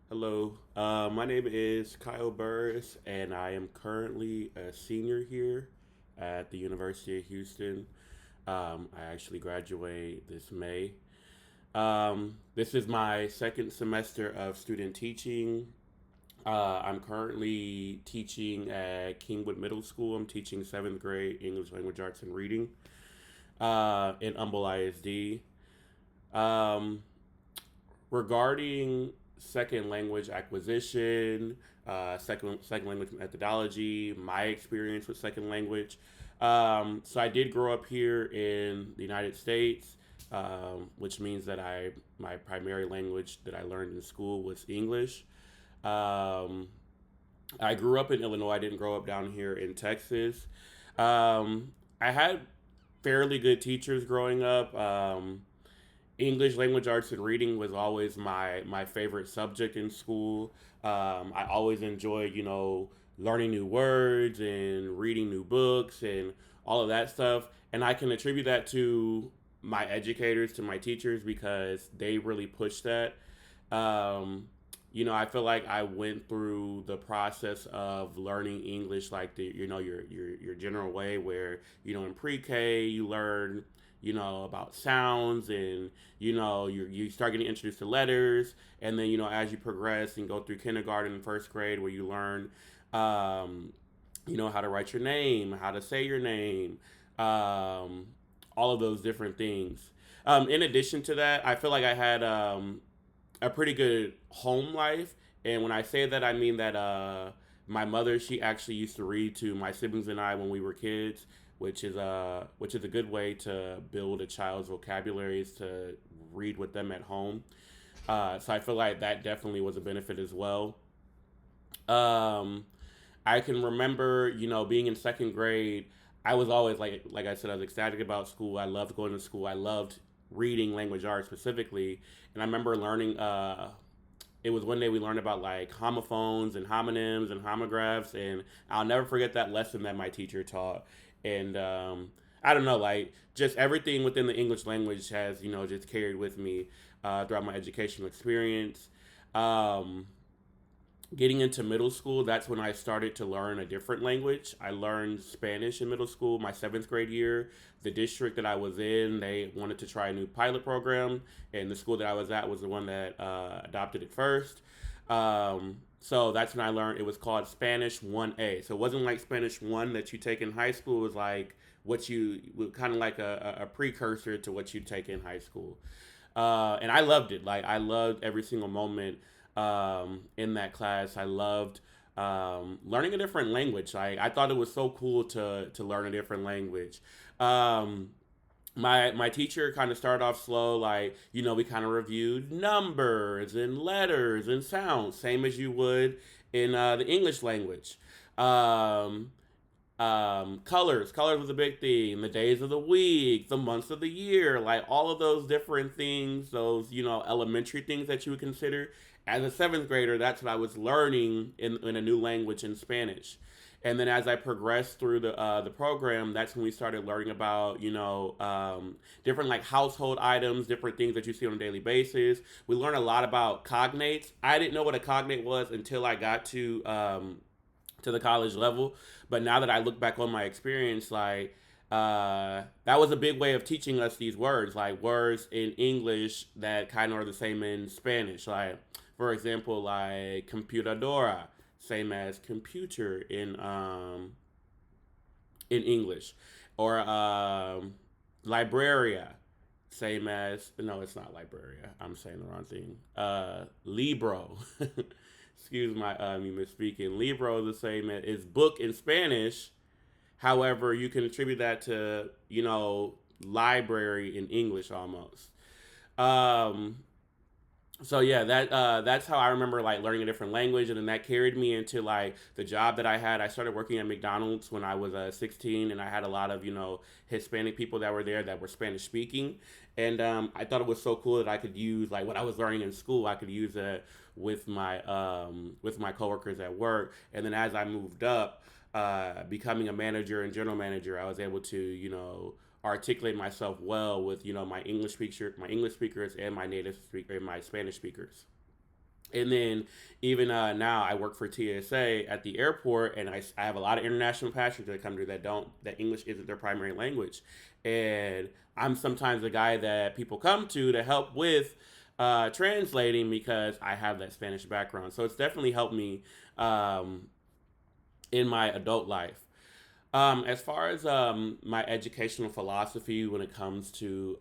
Hello, my name is Kyle Burris, and I am currently a senior here at the University of Houston. I actually graduate this May. This is my second semester of student teaching. I'm currently teaching at Kingwood Middle School. I'm teaching seventh grade English Language Arts and Reading in Humble ISD. Um, Regarding second language acquisition, second language methodology, my experience with second language. So I did grow up here in the United States, which means that I my primary language that I learned in school was English. Um, I grew up in Illinois. I didn't grow up down here in Texas. I had fairly good teachers growing up. English language arts and reading was always my favorite subject in school. I always enjoyed learning new words and reading new books and all of that stuff. And I can attribute that to my educators, to my teachers, because they really pushed that. Um, I feel like I went through the process of learning English like your general way, where in pre-K you learn about sounds, and you start getting introduced to letters, and then as you progress and go through kindergarten and first grade, where you learn um, how to write your name, how to say your name, um, all of those different things. In addition to that, I feel like I had a pretty good home life. And when I say that, I mean that my mother, she actually used to read to my siblings and I when we were kids, which is a good way to build a child's vocabulary, is to read with them at home. So I feel like that definitely was a benefit as well. Um, I can remember, being in second grade. I was always like I said, I was ecstatic about school. I loved going to school. I loved reading language arts specifically, and I remember learning. It was one day we learned about like homophones and homonyms and homographs, and I'll never forget that lesson that my teacher taught. And I don't know, like just everything within the English language has just carried with me throughout my educational experience. Um, Getting into middle school, that's when I started to learn a different language. I learned Spanish in middle school, my seventh grade year. The district that I was in, they wanted to try a new pilot program, and the school that I was at was the one that adopted it first. So that's when I learned it was called Spanish 1A. So it wasn't like Spanish 1 that you take in high school. It was like what you kind of like a precursor to what you take in high school. And I loved it. Like I loved every single moment in that class. I loved learning a different language. Like I thought it was so cool to learn a different language. Um, my teacher kind of started off slow, like we kind of reviewed numbers and letters and sounds, same as you would in the English language. Um, colors was a big thing, the days of the week, the months of the year, like all of those different things, those elementary things that you would consider as a seventh grader. That's what I was learning in a new language, in Spanish. And then as I progressed through the program, that's when we started learning about different like household items, different things that you see on a daily basis. We learned a lot about cognates. I didn't know what a cognate was until I got to the college level. But now that I look back on my experience, like that was a big way of teaching us these words, like words in English that kind of are the same in Spanish. Like, for example, like computadora, same as computer in English, or libraria, same as no, it's not libraria. I'm saying the wrong thing. Libro. Excuse me misspeaking. Libro is the same as book in Spanish. However, you can attribute that to library in English almost. Um, so yeah, that's how I remember like learning a different language, and then that carried me into like the job that I had. I started working at McDonald's when I was 16, and I had a lot of Hispanic people that were there that were Spanish speaking, and I thought it was so cool that I could use like what I was learning in school. I could use it with my coworkers at work, and then as I moved up, becoming a manager and general manager, I was able to articulate myself well with my English speakers and my native speaker and my Spanish speakers. And then even now, I work for TSA at the airport, and I have a lot of international passengers that come to that English isn't their primary language, and I'm sometimes the guy that people come to help with translating because I have that Spanish background. So it's definitely helped me um, in my adult life. As far as my educational philosophy when it comes to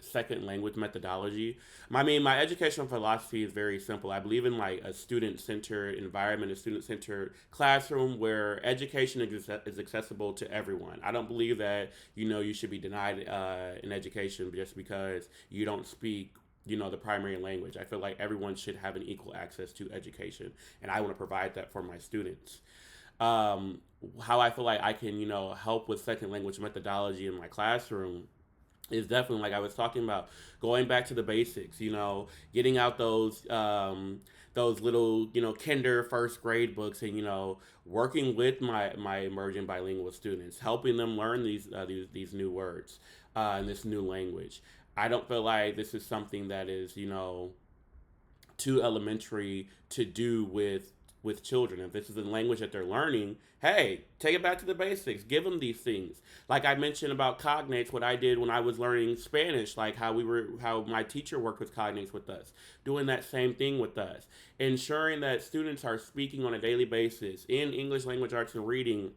second language methodology. I mean, my educational philosophy is very simple. I believe in like a student centered environment, a student centered classroom where education is accessible to everyone. I don't believe that you should be denied an education just because you don't speak the primary language. I feel like everyone should have an equal access to education, and I want to provide that for my students. um, how I feel like I can, help with second language methodology in my classroom is definitely like I was talking about, going back to the basics. Getting out those little kinder first grade books, and working with my emerging bilingual students, helping them learn these new words and this new language. I don't feel like this is something that is too elementary to do with children. If this is a language that they're learning, hey, take it back to the basics. Give them these things. Like I mentioned about cognates, what I did when I was learning Spanish, like how my teacher worked with cognates with us, doing that same thing with us, ensuring that students are speaking on a daily basis in English language arts and reading.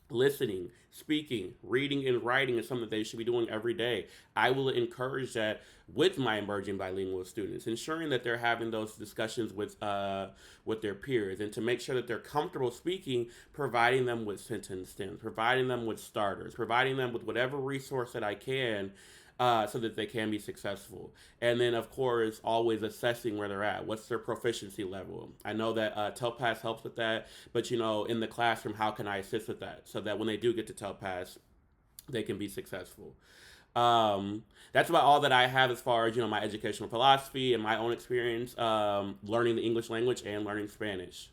Listening, speaking, reading, and writing is something they should be doing every day. I will encourage that with my emerging bilingual students, ensuring that they're having those discussions with their peers, and to make sure that they're comfortable speaking, providing them with sentence stems, providing them with starters, providing them with whatever resource that I can. So that they can be successful. And then, of course, always assessing where they're at. What's their proficiency level? I know that TELPAS helps with that, but in the classroom, how can I assist with that so that when they do get to TELPAS, they can be successful? That's about all that I have as far as my educational philosophy and my own experience learning the English language and learning Spanish.